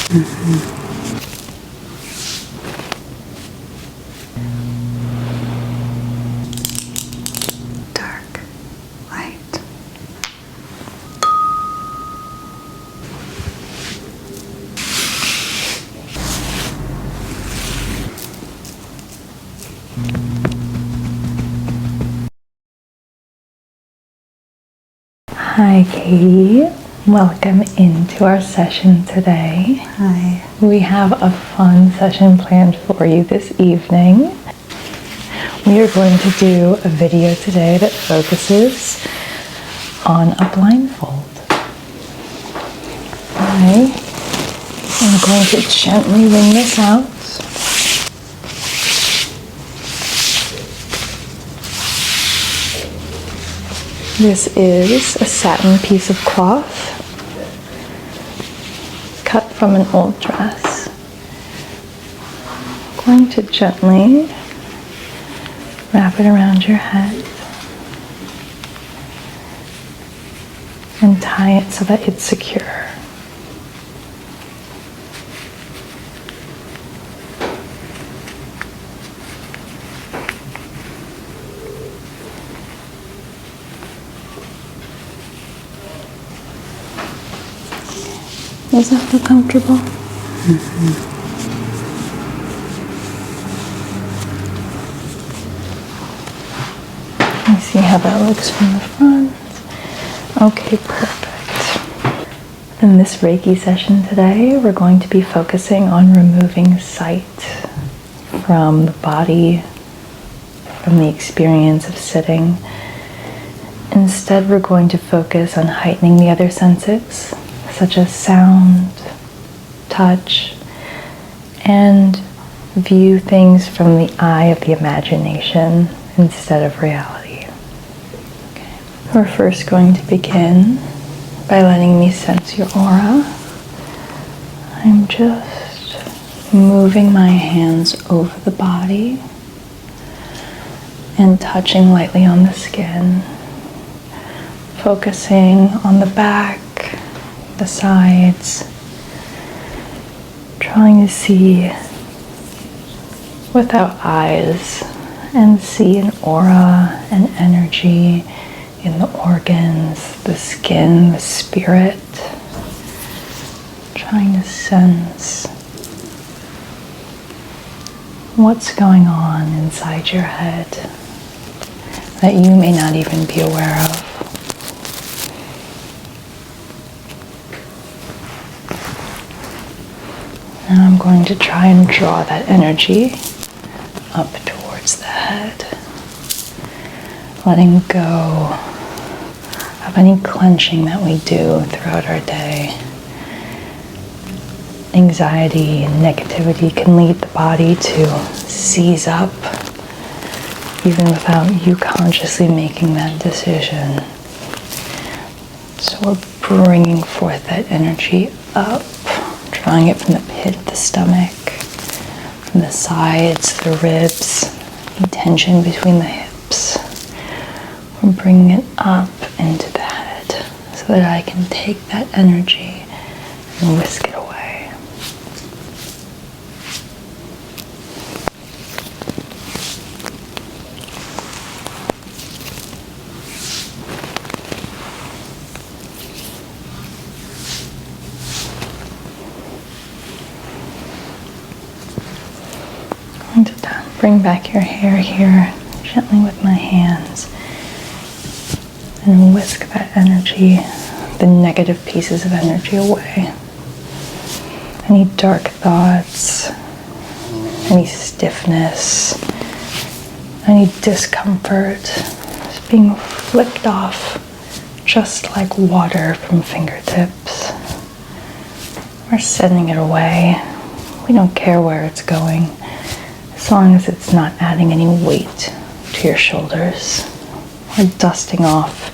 Dark, light. Hi Katie, welcome into our session today. Hi. We have a fun session planned for you this evening. We are going to do a video today that focuses on a blindfold. I am going to gently wring this out. This is a satin piece of cloth cut from an old dress. I'm going to gently wrap it around your head and tie it so that it's secure. Does that feel comfortable? Let me see how that looks from the front. Okay, perfect. In this Reiki session today, we're going to be focusing on removing sight from the body, from the experience of sitting. Instead, we're going to focus on heightening the other senses, such as sound, touch, and view things from the eye of the imagination instead of reality. Okay. We're first going to begin by letting me sense your aura. I'm just moving my hands over the body and touching lightly on the skin, focusing on the back, the sides, trying to see without eyes and see an aura and energy in the organs, the skin, the spirit, trying to sense what's going on inside your head that you may not even be aware of. Now I'm going to try and draw that energy up towards the head, letting go of any clenching that we do throughout our day. Anxiety and negativity can lead the body to seize up even without you consciously making that decision. So we're bringing forth that energy up, drawing it from the pit of the stomach, from the sides, the ribs, the tension between the hips. We're bringing it up into the head so that I can take that energy and whisk it away. Bring back your hair here gently with my hands and whisk that energy, the negative pieces of energy away. Any dark thoughts, any stiffness, any discomfort is being flicked off just like water from fingertips. We're sending it away. We don't care where it's going, as long as it's not adding any weight to your shoulders. We're dusting off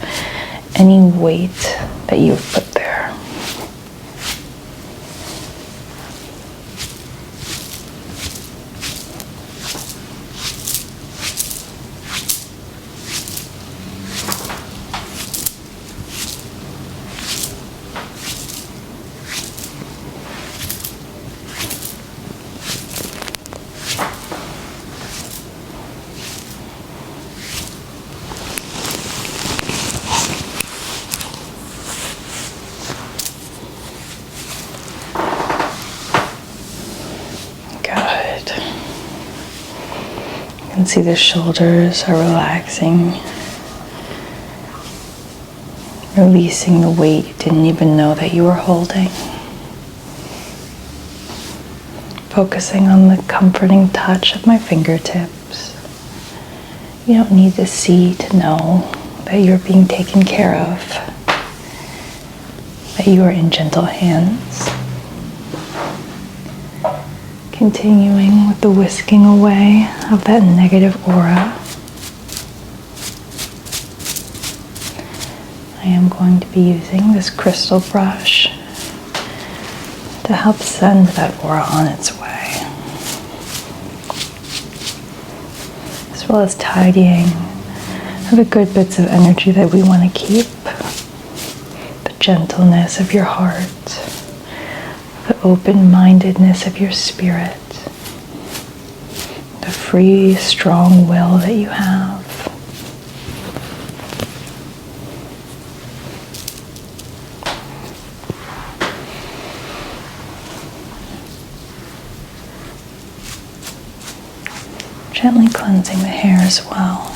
any weight that you've put there. can see the shoulders are relaxing, releasing the weight you didn't even know that you were holding. Focusing on the comforting touch of my fingertips. You don't need to see to know that you're being taken care of, that you are in gentle hands. Continuing with the whisking away of that negative aura. I am going to be using this crystal brush to help send that aura on its way. As well as tidying the good bits of energy that we want to keep. The gentleness of your heart, the open-mindedness of your spirit, the free, strong will that you have. Gently cleansing the hair as well.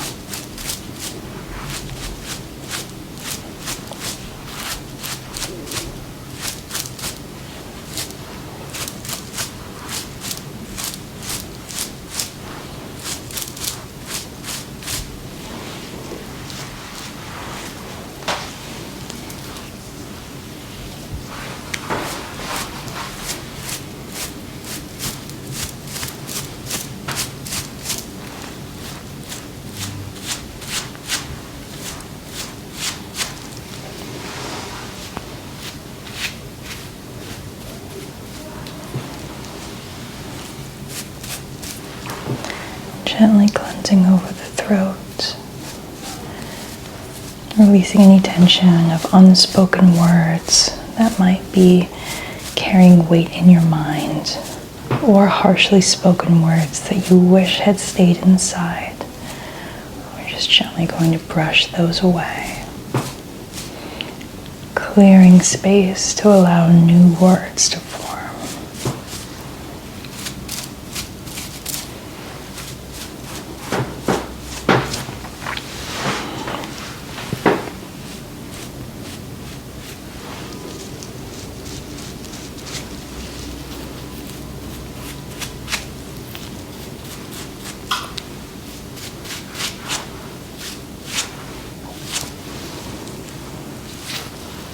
Gently cleansing over the throat, releasing any tension of unspoken words that might be carrying weight in your mind, or harshly spoken words that you wish had stayed inside. We're just gently going to brush those away, clearing space to allow new words to form.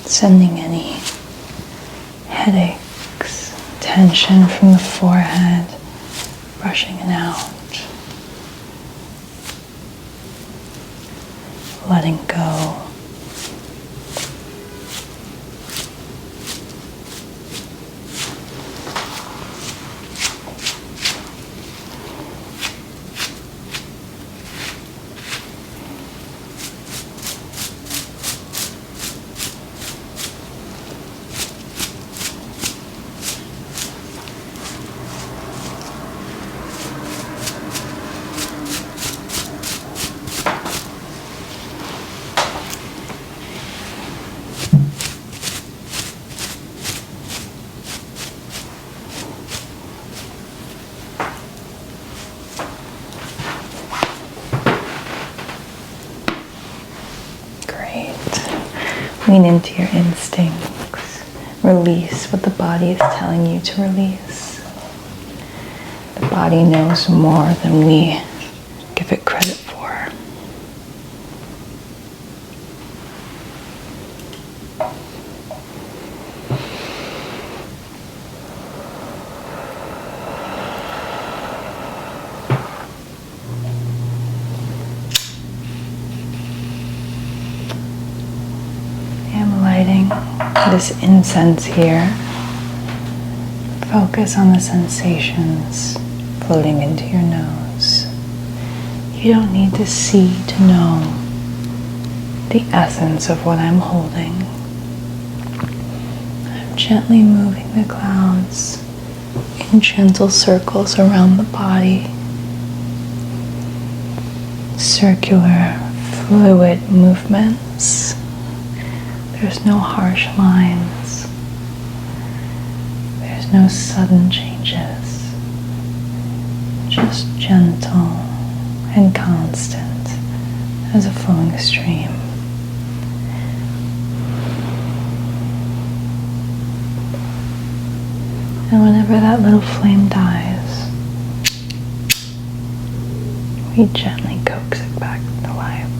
Sending any headaches, tension from the forehead, brushing it out, letting go. Lean into your instincts. Release what the body is telling you to release. The body knows more than we give it credit for. This incense here, focus on the sensations floating into your nose. You don't need to see to know the essence of what I'm holding. I'm gently moving the clouds in gentle circles around the body. Circular, fluid movements. There's no harsh lines. There's no sudden changes. Just gentle, and constant as a flowing stream. And whenever that little flame dies, we gently coax it back to life.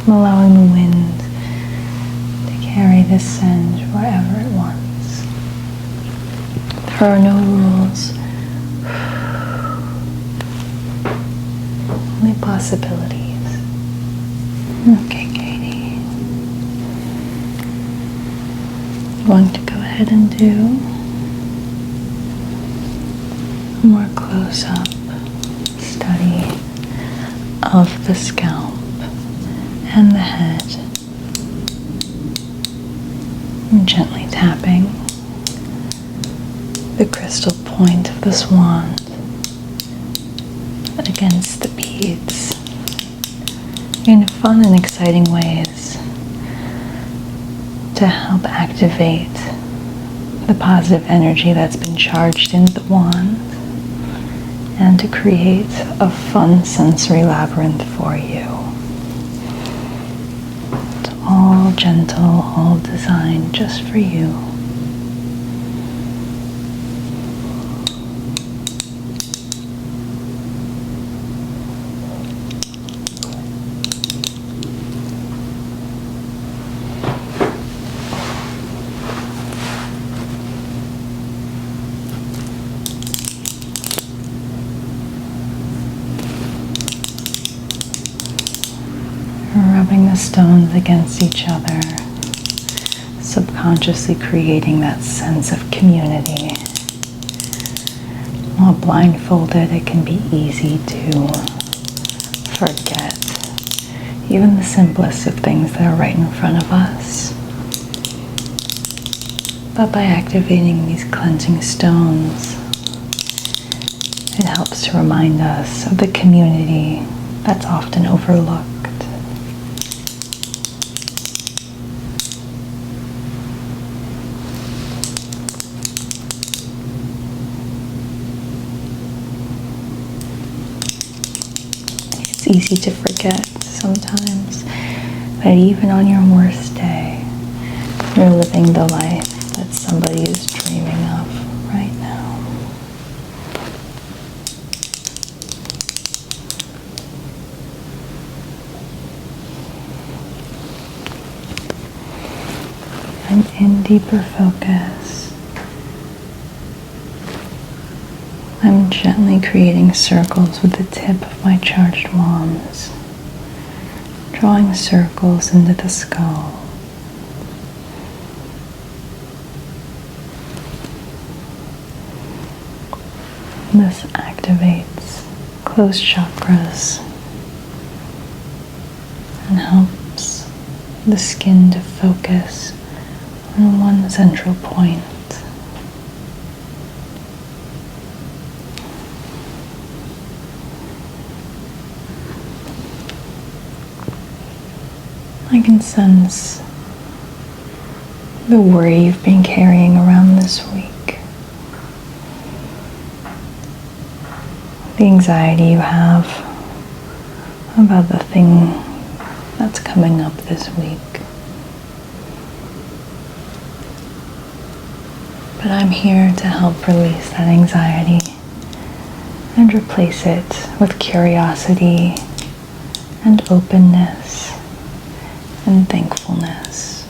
I'm allowing the wind to carry this scent wherever it wants. There are no rules, only possibilities. Okay, Katie. I'm going to go ahead and do a more close-up study of the scalp and the head. I'm gently tapping the crystal point of this wand against the beads in fun and exciting ways to help activate the positive energy that's been charged into the wand and to create a fun sensory labyrinth for you. All gentle, all designed just for you. Rubbing the stones against each other, subconsciously creating that sense of community. While blindfolded, it can be easy to forget even the simplest of things that are right in front of us. But by activating these cleansing stones, it helps to remind us of the community that's often overlooked. It's easy to forget sometimes that even on your worst day, you're living the life that somebody is dreaming of right now. And in deeper focus, I'm gently creating circles with the tip of my charged wands, drawing circles into the skull. This activates closed chakras and helps the skin to focus on one central point. I can sense the worry you've been carrying around this week, the anxiety you have about the thing that's coming up this week. But I'm here to help release that anxiety and replace it with curiosity and openness and thankfulness.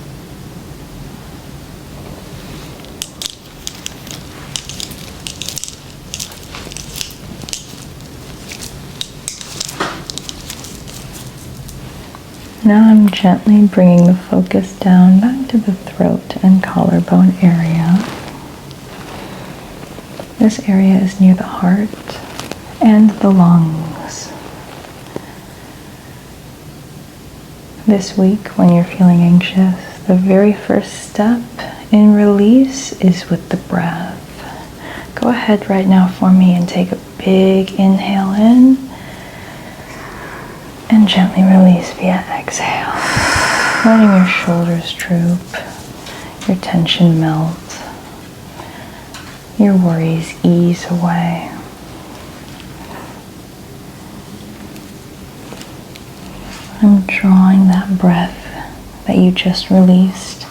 Now I'm gently bringing the focus down back to the throat and collarbone area. This area is near the heart and the lungs. This week, when you're feeling anxious, The very first step in release is with the breath. Go ahead right now for me and take a big inhale in and gently release via exhale. Letting your shoulders droop, your tension melt, your worries ease away. I'm drawing that breath that you just released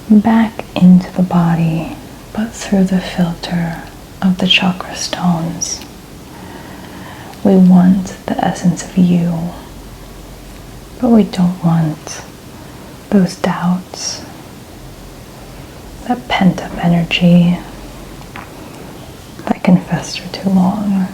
back into the body, but through the filter of the chakra stones. We want the essence of you, but we don't want those doubts, that pent-up energy that can fester too long.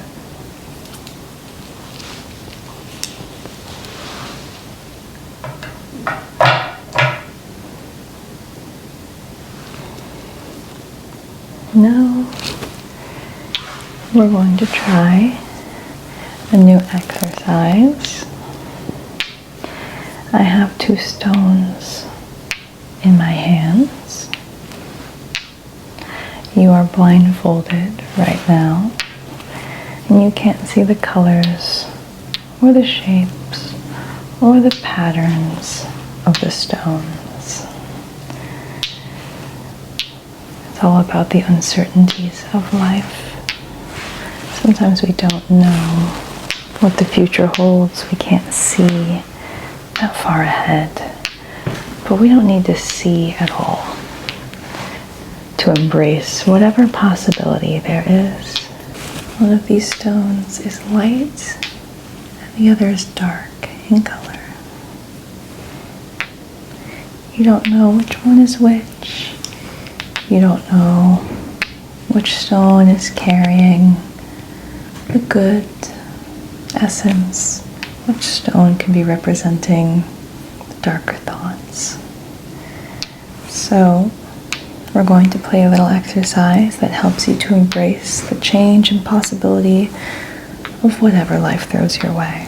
Now we're going to try a new exercise. I have 2 stones in my hands. You are blindfolded right now, and you can't see the colors or the shapes or the patterns of the stones. It's all about the uncertainties of life. Sometimes we don't know what the future holds. We can't see that far ahead. But we don't need to see at all to embrace whatever possibility there is. One of these stones is light and the other is dark in color. You don't know which one is which. You don't know which stone is carrying the good essence, which stone can be representing the darker thoughts. So we're going to play a little exercise that helps you to embrace the change and possibility of whatever life throws your way.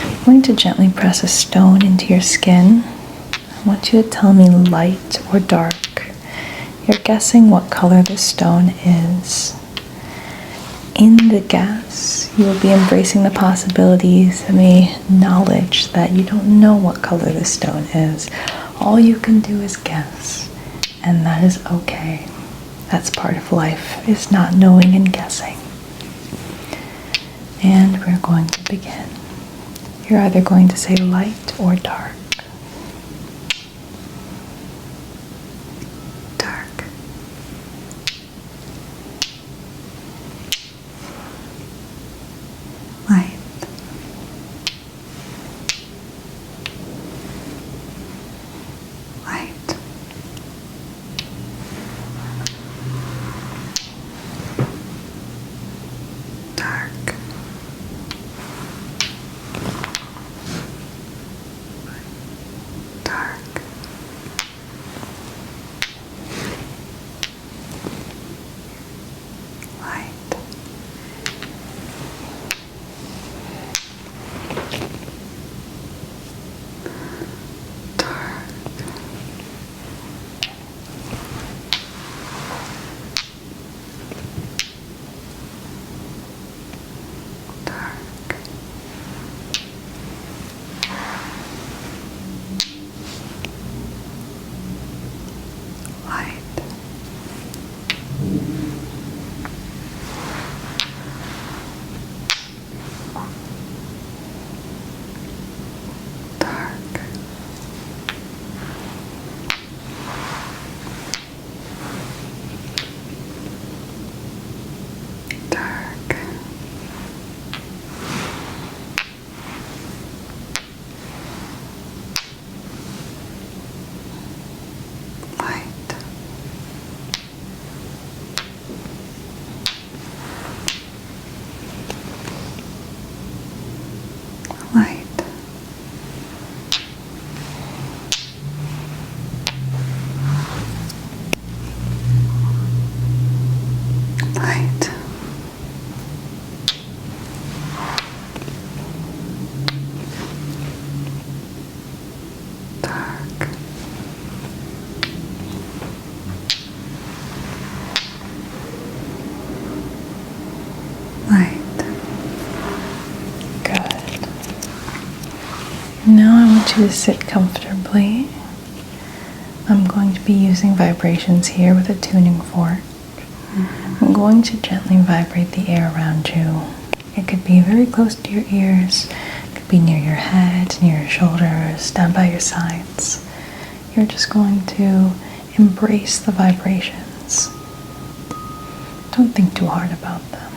I'm going to gently press a stone into your skin. I want you to tell me light or dark. You're guessing what color the stone is. In the guess, you will be embracing the possibilities and the knowledge that you don't know what color the stone is. All you can do is guess, and that is okay. That's part of life, is not knowing and guessing. And we're going to begin. You're either going to say light or dark. Now I want you to sit comfortably. I'm going to be using vibrations here with a tuning fork. I'm going to gently vibrate the air around you. It could be very close to your ears, it could be near your head, near your shoulders, down by your sides. You're just going to embrace the vibrations. Don't think too hard about them.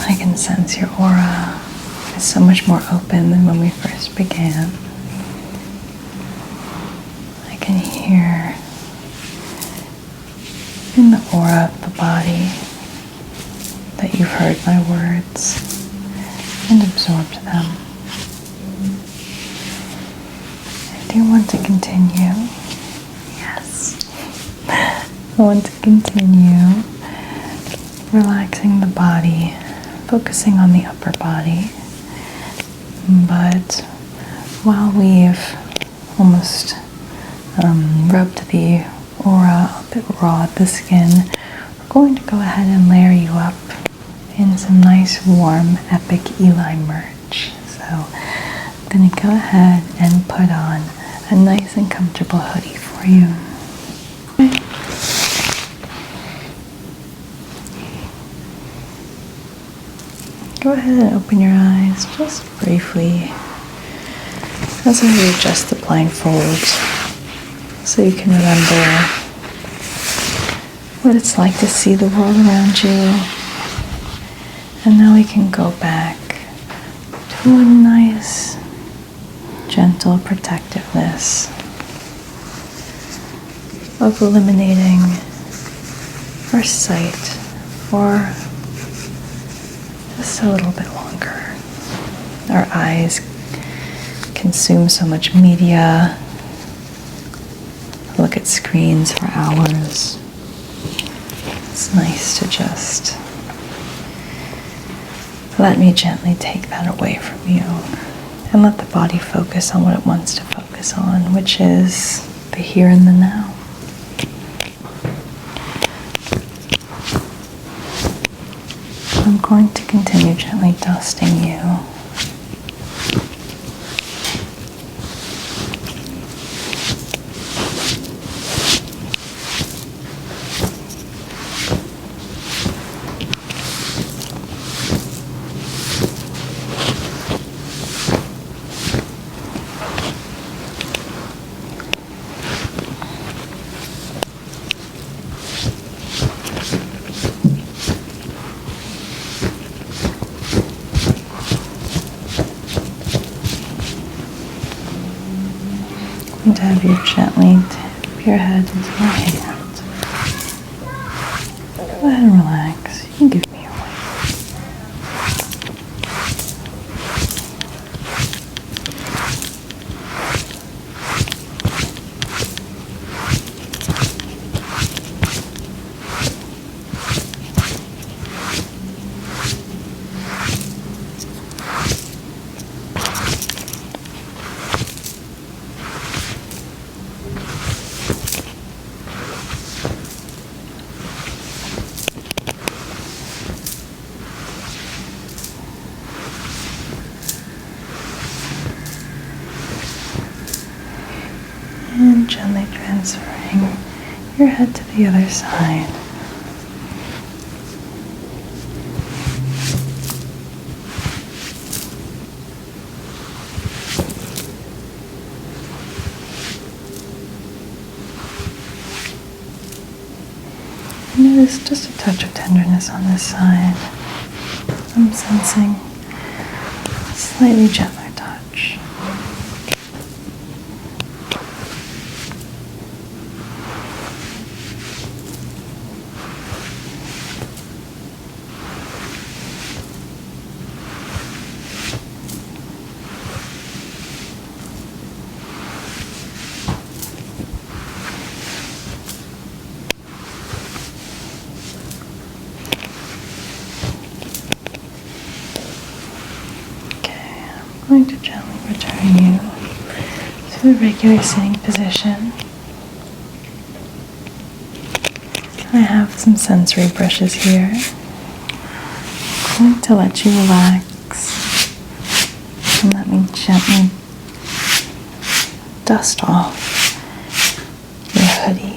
I can sense your aura is so much more open than when we first began. I can hear in the aura of the body that you've heard my words and absorbed them. I do want to continue. Yes. I want to continue relaxing the body, focusing on the upper body. But while we've almost rubbed the aura a bit raw at the skin, we're going to go ahead and layer you up in some nice warm Epic Eli merch. So I'm going to go ahead and put on a nice and comfortable hoodie for you. Go ahead and open your eyes just briefly as I readjust the blindfold so you can remember what it's like to see the world around you. And now we can go back to a nice, gentle protectiveness of eliminating our sight for just a little bit longer. Our eyes consume so much media, look at screens for hours. It's nice to just let me gently take that away from you and let the body focus on what it wants to focus on, which is the here and the now. I'm going to continue gently dusting you. And to have you gently tip your head into my hand. Go ahead and relax. You can give me your weight. your head to the other side. Notice just a touch of tenderness on this side. I'm sensing a slightly gentler touch. I'm going to gently return you to the regular sitting position. I have some sensory brushes here. I'm going to let you relax and let me gently dust off your hoodie.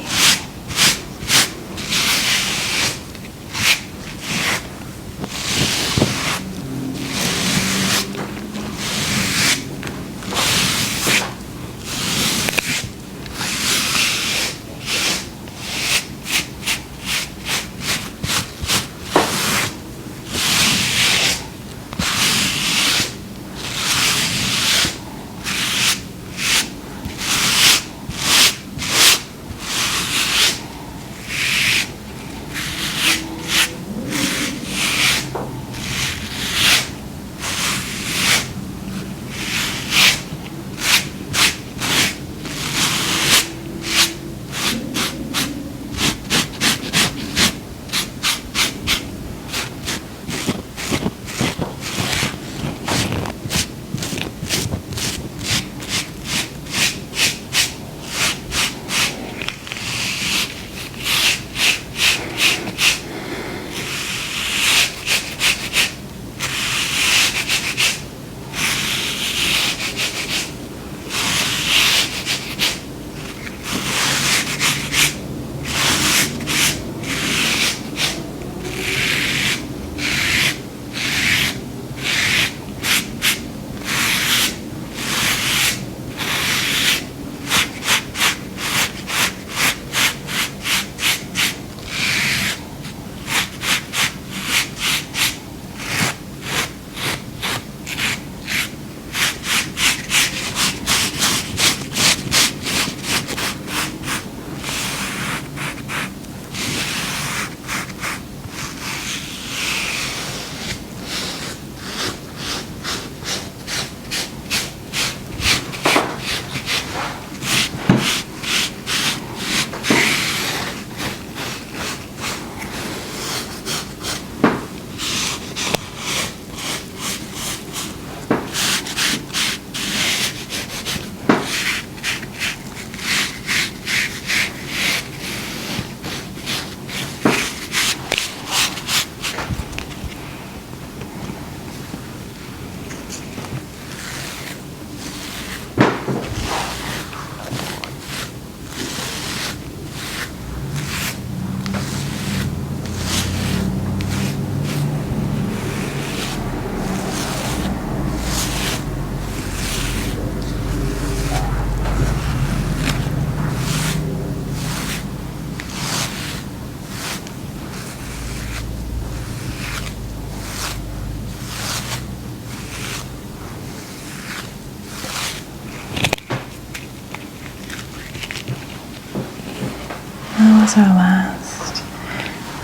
That was our last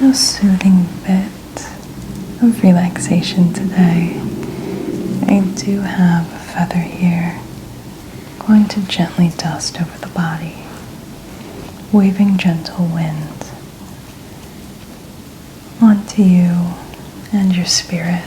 most soothing bit of relaxation today. I do have a feather here. I'm going to gently dust over the body, waving gentle wind onto you and your spirit.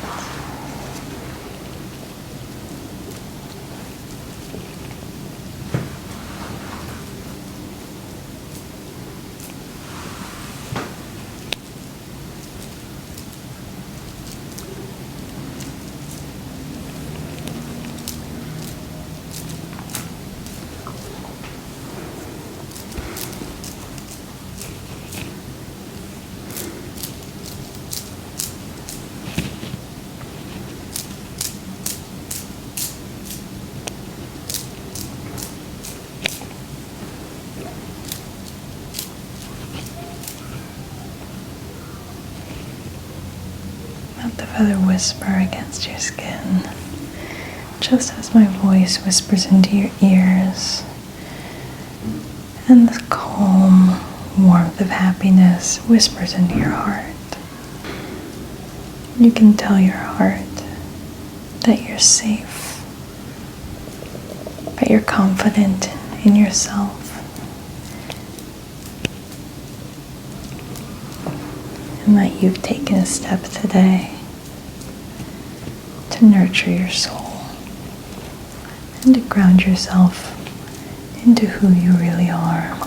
the feather whisper against your skin, just as my voice whispers into your ears. And the calm warmth of happiness whispers into your heart. You can tell your heart that you're safe, that you're confident in yourself, and that you've taken a step today to nurture your soul and to ground yourself into who you really are.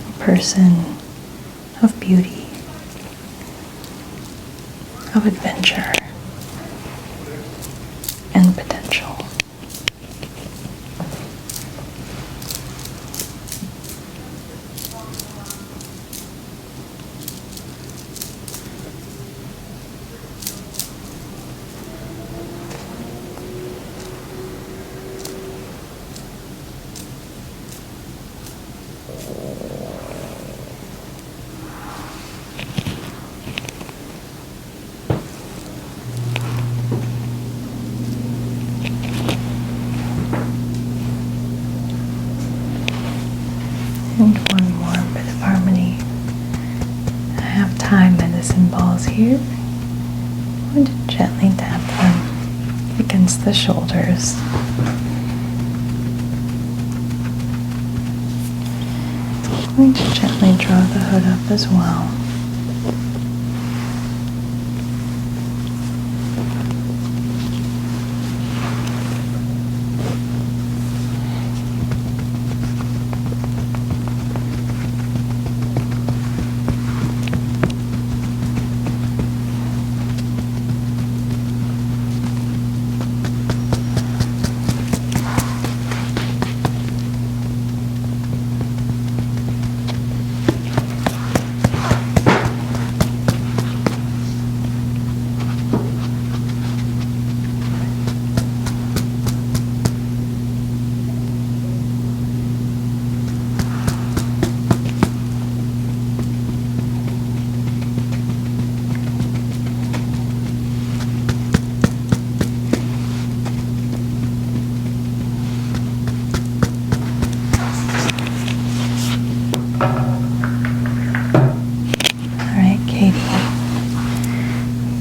A person of beauty, of adventure, and potential. And one more bit of harmony. I have Thai medicine balls here. I'm going to gently tap them against the shoulders. I'm going to gently draw the hood up as well.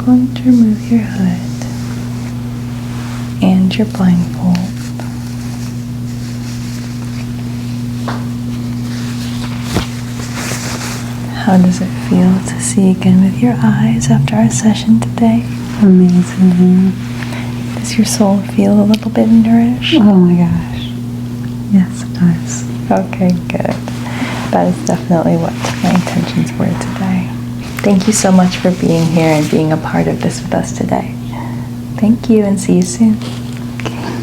Going to remove your hood and your blindfold. How does it feel to see again with your eyes after our session today? Amazing. Does your soul feel a little bit nourished? Oh my gosh. Yes, it does. Okay, good. That is definitely what my intentions were today. Thank you so much for being here and being a part of this with us today. Thank you, and see you soon. Okay.